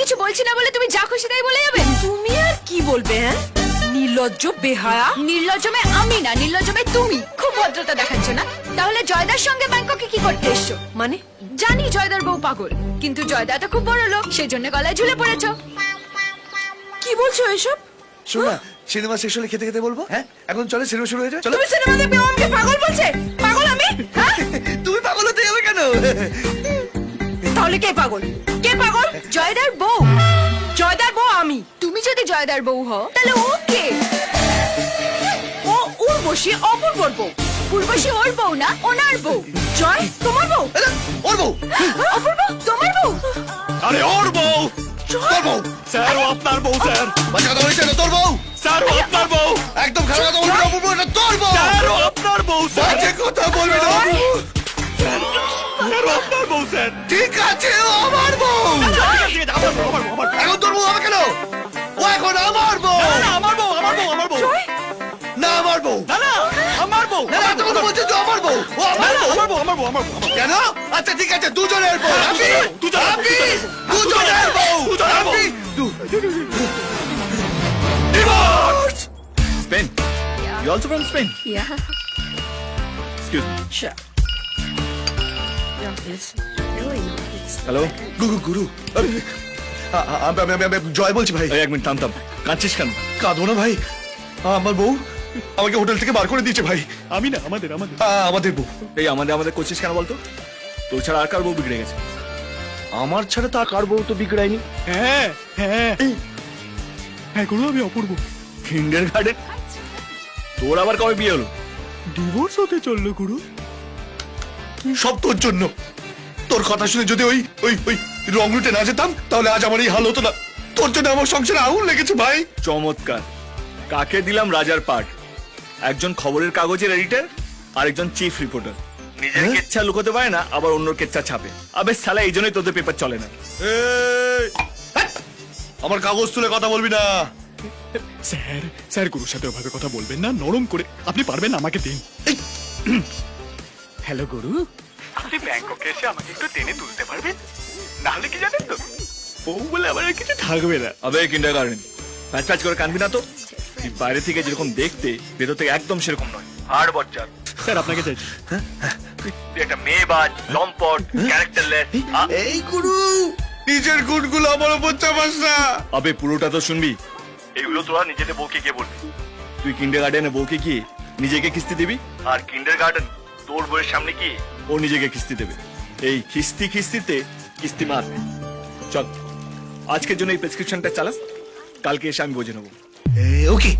কিছু বলছি না বলে তুমি যা খুশি তাই বলে যাবে? তুমি আর কি বলবে? হ্যাঁ, নির্লজ্জ বেহায়া। নির্লজ্জমে আমি না, নির্লজ্জমে তুমি। খুব ভদ্রতা দেখাচ্ছ না? তাহলে জয়দার সঙ্গে ব্যাংককে কি করতে এসছো? মানে জানি জয়দার বউ পাগল, কিন্তু জয়দা তো খুব বড় লোক, সেই জন্য গলায় ঝুলে পড়েছো। কি বলছো এসব? শোনা, সিনেমা শেষ হলে খেতে খেতে বলবো। হ্যাঁ, এখন চলে সিনেমা শুরু হয়ে যাবে। চলো। তুমি সিনেমা দেখবে ও আমাকে পাগল বলছে? পাগল আমি? হ্যাঁ? তুমি পাগল হতে যাবে কেন? তাহলে কে পাগল? কে পাগল? জয়দার বউ। জয়দার বউ আমি। তুমি যদি জয়দার বউ হও তাহলে ও কে? ও উর্বশী, অপূর্বর বউ। পূর্বশী ওর বউ না, ওনার বউ। জয় তোমার বউ? ওর বউ। অপূর্ব তোমার বউ? আরে ওর বউ! তোর বউ। স্যার ও আপনার বউ স্যার! বাজে কথা বলিস না, তোর বউ। স্যার ও আপনার বউ! একদম খারাপ কথা বলবি না, অপূর্ব, এটা তোর বউ। স্যার ও আপনার বউ স্যার! বাজে কথা বলবি না, অপূর্ব। স্যার ও আপনার বউ স্যার! ঠিক আছে, ও আমার বউ। ঠিক আছে, আমার বউ, আমার বউ, আমার বউ। এখন তোর বউ হবে কেন? ও এখন আমার বউ। না, না, আমার বউ, আমার বউ, আমার বউ। না, আমার বউ। না, না, আমার বউ, না, আমার এত বউ, কথা বলছিস তো আমার বউ। ও না, আমার না, বউ। আমার বউ, আমার বউ, আমার বউ, আমার বউ। কেন? আচ্ছা ঠিক আছে, দুজনের বউ। আমি দুজনের বউ, দুজনের বউ। দুজনের বউ। আমি Divorce! Spain. You also from Spain? Yeah, Excuse me. sure. Yeah, it's really nice. Hello? গুরু গুরু আমি জয় বলছি ভাই। এই এক মিনিট থাম। কাঁদছিস কেন? কাঁদবো না ভাই, আমার বউ আমাকে হোটেল থেকে বার করে দিয়েছে ভাই। আমি না, আমাদের। আমাদের বউ। এই আমাদের করছিস কেন বলতো? তোর ছাড়া আর কার বউ বিগড়ে গেছে? আমার ছাড়া তো আর কার বউ তো বিগড়ায়নি। হ্যাঁ, হ্যাঁ। হ্যাঁ গুরু, আমি অপূর্ব। কিন্ডার গার্ডেন? তোর আবার কবে বিয়ে হলো? ডিভোর্স হতে চললো গুরু। সব তোর জন্য। তোর কথা শুনে যদি ওই ওই ওই রং রুটে না যেতাম তাহলে আজ আমার এই হাল হতো না। তোর জন্য আমার সংসারে আগুন লেগেছে ভাই। চমৎকার। কাকে দিলাম রাজার পাঠ? একজন খবরের কাগজের এডিটর, আরেকজন চিফ রিপোর্টার। নিজের কেচ্ছা লুকোতে পারে না, আবার অন্যর কেচ্ছা ছাপে। আবে শালা, এই জন্যই তোদের পেপার চলে না। এই, হ্যাট! আমার কাগজ তুলে কথা বলবি না। স্যার গুরুর সাথে ওভাবে কথা বলবেন না, নরম করে। আপনি পারবেন, আমাকে দিন। হ্যালো গুরু, আপনি ব্যাংককে এসে আমাকে একটু টেনে তুলতে পারবেন? নাহলে কি জানেন তো, বউ বলে আমার আর কিছু থাকবে না। আবে কিন্ডার গার্ডেন, প্যাচ প্যাচ করে কানবি না তো। তুই বাইরে থেকে যেরকম দেখতে, ভেতর থেকে একদম সেরকম নয়। হাড় বচ্চার। স্যার আপনাকে চাইছি। তুই একটা মেয়েবাজ, লম্পট, ক্যারেক্টারলেস। এই গুরু, নিজের গুণগুলো আমার উপর চাপাস না। আবে পুরোটা তো শুনবি। এগুলো তোরা নিজেদের বউকে গিয়ে বলবি। তুই কিন্ডার গার্ডেনে বউকে গিয়ে নিজেকে কিস্তি দিবি, আর কিন্ডার গার্ডেন তোর বউয়ের সামনে গিয়ে ও নিজেকে কিস্তি দেবে। এই কিস্তিতে কিস্তি মার। চল, আজকের জন্য এই প্রেসক্রিপশনটা চালাস, কালকে এসে আমি বুঝে নেবো। ওকে।